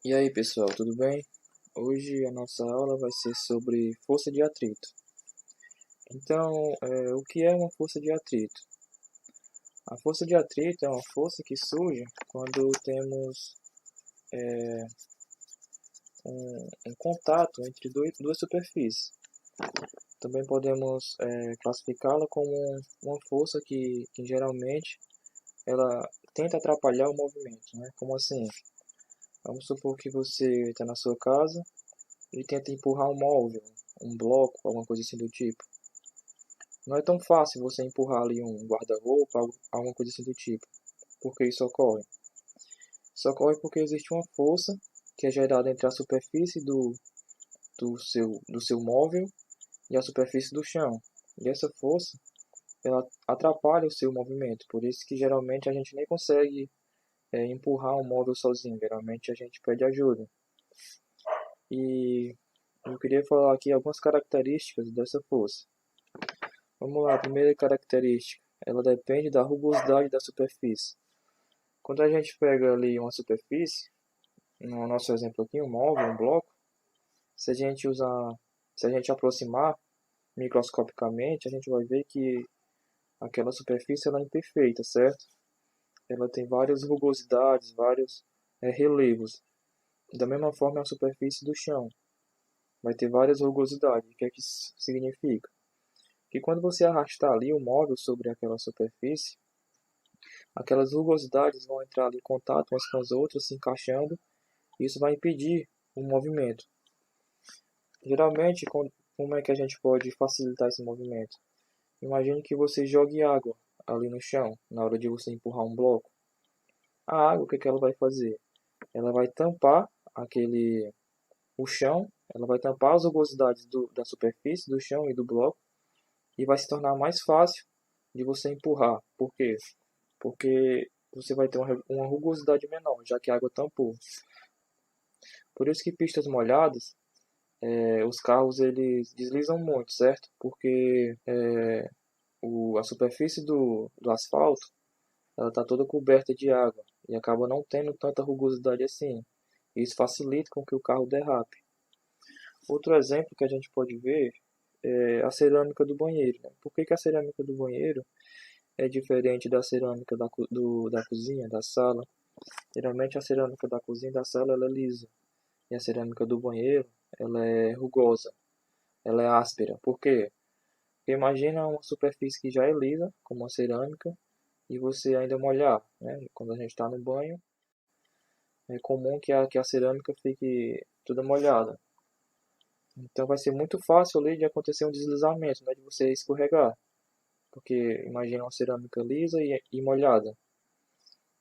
E aí pessoal, tudo bem? Hoje a nossa aula vai ser sobre força de atrito. Então, o que é uma força de atrito? A força de atrito é uma força que surge quando temos um contato entre duas superfícies. Também podemos classificá-la como uma força que geralmente ela tenta atrapalhar o movimento, né? Como assim? Vamos supor que você está na sua casa e tenta empurrar um móvel, um bloco, alguma coisa assim do tipo. Não é tão fácil você empurrar ali um guarda-roupa, alguma coisa assim do tipo. Por que isso ocorre? Isso ocorre porque existe uma força que é gerada entre a superfície do seu móvel e a superfície do chão. E essa força, ela atrapalha o seu movimento. Por isso que geralmente a gente nem consegue empurrar um móvel sozinho. Geralmente a gente pede ajuda. E eu queria falar aqui algumas características dessa força. Vamos lá, a primeira característica, ela depende da rugosidade da superfície. Quando a gente pega ali uma superfície, no nosso exemplo aqui, um móvel, um bloco, se a gente usar, se a gente aproximar microscopicamente, a gente vai ver que aquela superfície ela é imperfeita, certo? Ela tem várias rugosidades, vários relevos. Da mesma forma, a superfície do chão vai ter várias rugosidades. O que é que isso significa? Que quando você arrastar ali o móvel sobre aquela superfície, aquelas rugosidades vão entrar ali em contato umas com as outras, se encaixando, e isso vai impedir o movimento. Geralmente, como é que a gente pode facilitar esse movimento? Imagine que você jogue água ali no chão, na hora de você empurrar um bloco. A água, o que ela vai fazer? Ela vai tampar o chão, ela vai tampar as rugosidades da superfície, do chão e do bloco, e vai se tornar mais fácil de você empurrar. Por quê? Porque você vai ter uma rugosidade menor, já que a água tampou. Por isso que pistas molhadas, os carros eles deslizam muito, certo? Porque a superfície do asfalto ela está toda coberta de água e acaba não tendo tanta rugosidade assim. Isso facilita com que o carro derrape. Outro exemplo que a gente pode ver é a cerâmica do banheiro, né? Por que a cerâmica do banheiro é diferente da cerâmica da cozinha, da sala? Geralmente a cerâmica da cozinha e da sala ela é lisa e a cerâmica do banheiro ela é rugosa, ela é áspera. Por quê? Porque imagina uma superfície que já é lisa, como a cerâmica, e você ainda molhar, né? Quando a gente está no banho, é comum que a cerâmica fique toda molhada. Então vai ser muito fácil ali de acontecer um deslizamento, né? De você escorregar. Porque imagina uma cerâmica lisa e molhada.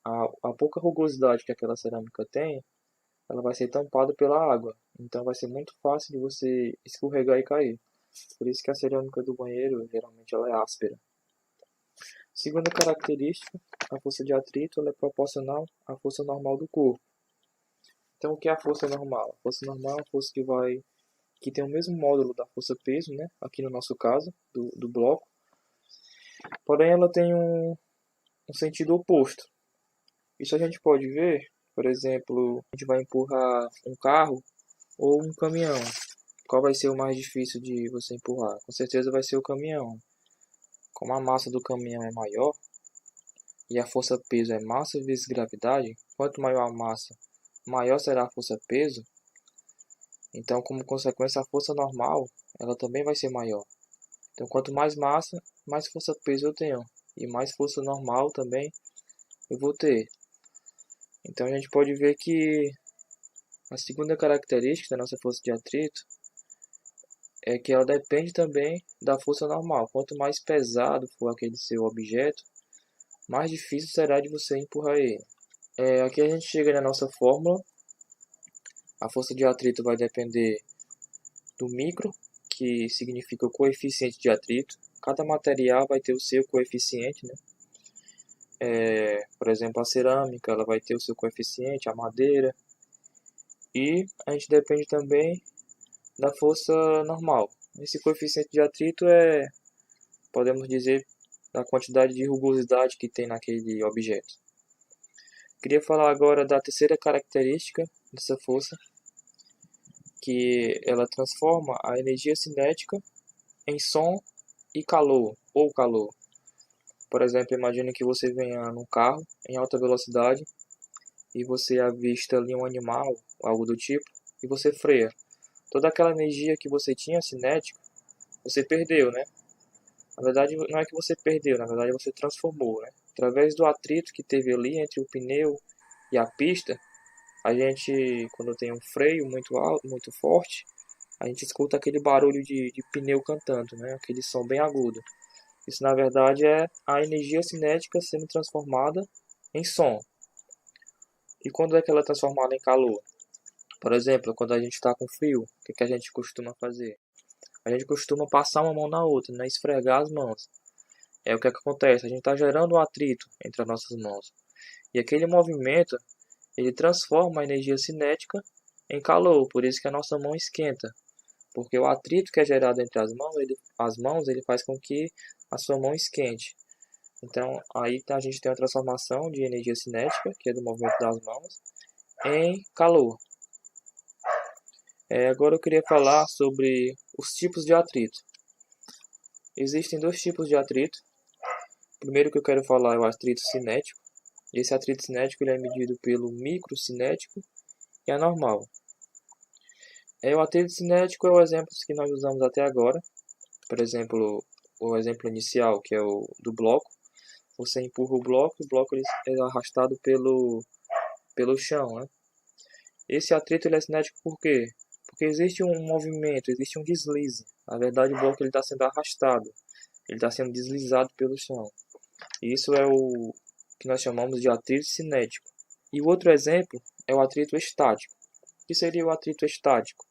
A pouca rugosidade que aquela cerâmica tem, ela vai ser tampada pela água. Então vai ser muito fácil de você escorregar e cair. Por isso que a cerâmica do banheiro, geralmente, ela é áspera. Segunda característica, a força de atrito ela é proporcional à força normal do corpo. Então, o que é a força normal? A força normal é uma força que tem o mesmo módulo da força-peso, né? Aqui no nosso caso, do bloco. Porém, ela tem um sentido oposto. Isso a gente pode ver, por exemplo, a gente vai empurrar um carro ou um caminhão. Qual vai ser o mais difícil de você empurrar? Com certeza vai ser o caminhão. Como a massa do caminhão é maior e a força-peso é massa vezes gravidade, quanto maior a massa, maior será a força-peso. Então, como consequência, a força normal ela também vai ser maior. Então, quanto mais massa, mais força-peso eu tenho. E mais força normal também eu vou ter. Então, a gente pode ver que a segunda característica da nossa força de atrito é que ela depende também da força normal. Quanto mais pesado for aquele seu objeto, mais difícil será de você empurrar ele. Aqui a gente chega na nossa fórmula. A força de atrito vai depender do micro, que significa o coeficiente de atrito. Cada material vai ter o seu coeficiente, né? Por exemplo, a cerâmica ela vai ter o seu coeficiente, a madeira. E a gente depende também da força normal. Esse coeficiente de atrito podemos dizer, da quantidade de rugosidade que tem naquele objeto. Queria falar agora da terceira característica dessa força, que ela transforma a energia cinética em som e calor, ou calor. Por exemplo, imagine que você venha num carro em alta velocidade e você avista ali um animal, algo do tipo, e você freia. Toda aquela energia que você tinha cinética, você perdeu, né? Na verdade, não é que você perdeu, na verdade você transformou, né? Através do atrito que teve ali entre o pneu e a pista, a gente, quando tem um freio muito alto, muito forte, a gente escuta aquele barulho de pneu cantando, né? Aquele som bem agudo. Isso, na verdade, é a energia cinética sendo transformada em som. E quando é que ela é transformada em calor? Por exemplo, quando a gente está com frio, o que a gente costuma fazer? A gente costuma passar uma mão na outra, né? Esfregar as mãos. É o que acontece, a gente está gerando um atrito entre as nossas mãos. E aquele movimento, ele transforma a energia cinética em calor, por isso que a nossa mão esquenta. Porque o atrito que é gerado entre as mãos, ele faz com que a sua mão esquente. Então, aí a gente tem a transformação de energia cinética, que é do movimento das mãos, em calor. Agora eu queria falar sobre os tipos de atrito. Existem dois tipos de atrito. O primeiro que eu quero falar é o atrito cinético. Esse atrito cinético ele é medido pelo microcinético e anormal. O atrito cinético é o exemplo que nós usamos até agora. Por exemplo, o exemplo inicial, que é o do bloco. Você empurra o bloco ele é arrastado pelo chão, né? Esse atrito ele é cinético por quê? Porque existe um movimento, existe um deslize. Na verdade, o bloco está sendo arrastado, ele está sendo deslizado pelo chão. E isso é o que nós chamamos de atrito cinético. E o outro exemplo é o atrito estático. O que seria o atrito estático?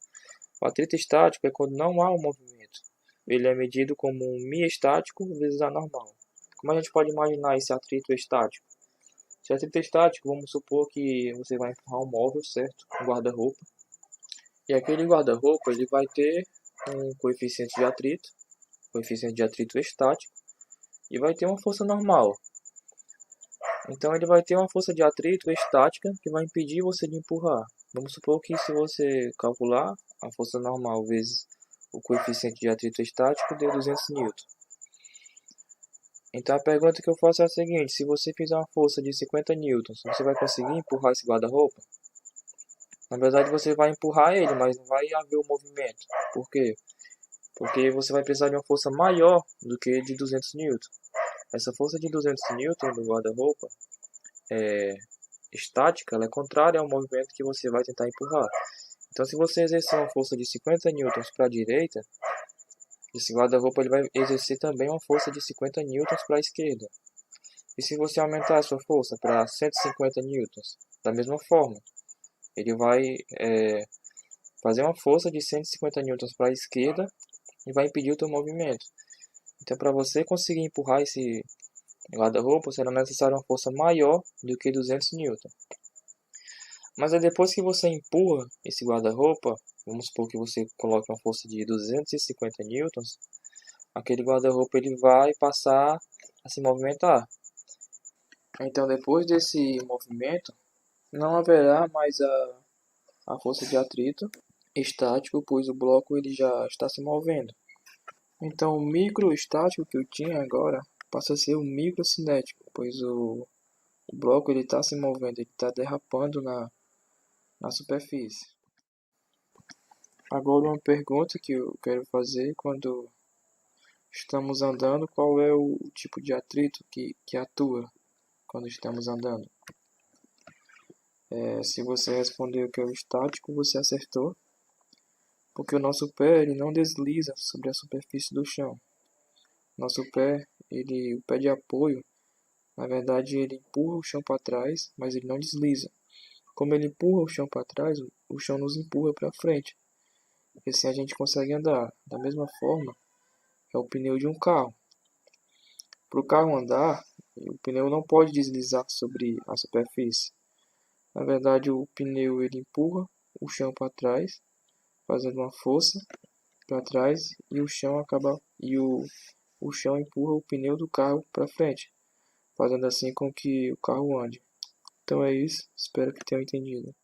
O atrito estático é quando não há um movimento. Ele é medido como um mi estático vezes a normal. Como a gente pode imaginar esse atrito estático? Esse atrito estático, vamos supor que você vai empurrar um móvel, certo? Um guarda-roupa. E aquele guarda-roupa ele vai ter um coeficiente de atrito estático, e vai ter uma força normal. Então ele vai ter uma força de atrito estática que vai impedir você de empurrar. Vamos supor que se você calcular a força normal vezes o coeficiente de atrito estático, deu 200 newton. Então a pergunta que eu faço é a seguinte: se você fizer uma força de 50 newtons, você vai conseguir empurrar esse guarda-roupa? Na verdade você vai empurrar ele, mas não vai haver o movimento. Por quê? Porque você vai precisar de uma força maior do que de 200 newton. Essa força de 200 newton do guarda-roupa estática, ela é contrária ao movimento que você vai tentar empurrar. Então, se você exercer uma força de 50 newtons para a direita, esse guarda-roupa ele vai exercer também uma força de 50 newtons para a esquerda. E se você aumentar a sua força para 150 newtons, da mesma forma, ele vai fazer uma força de 150 newtons para a esquerda e vai impedir o teu movimento. Então, para você conseguir empurrar esse guarda-roupa, será necessária uma força maior do que 200 newtons. Mas aí depois que você empurra esse guarda-roupa, vamos supor que você coloque uma força de 250 newtons, aquele guarda-roupa ele vai passar a se movimentar. Então depois desse movimento, não haverá mais a força de atrito estático, pois o bloco ele já está se movendo. Então o microestático que eu tinha agora passa a ser o microcinético, pois o bloco ele está se movendo, ele está derrapando na superfície. Agora uma pergunta que eu quero fazer: quando estamos andando, qual é o tipo de atrito que atua quando estamos andando? Se você respondeu que é o estático, você acertou, porque o nosso pé ele não desliza sobre a superfície do chão. Nosso pé, o pé de apoio, na verdade ele empurra o chão para trás, mas ele não desliza. Como ele empurra o chão para trás, o chão nos empurra para frente. E assim a gente consegue andar. Da mesma forma, é o pneu de um carro. Para o carro andar, o pneu não pode deslizar sobre a superfície. Na verdade, o pneu ele empurra o chão para trás, fazendo uma força para trás, e o chão empurra o pneu do carro para frente, fazendo assim com que o carro ande. Então é isso, espero que tenham entendido.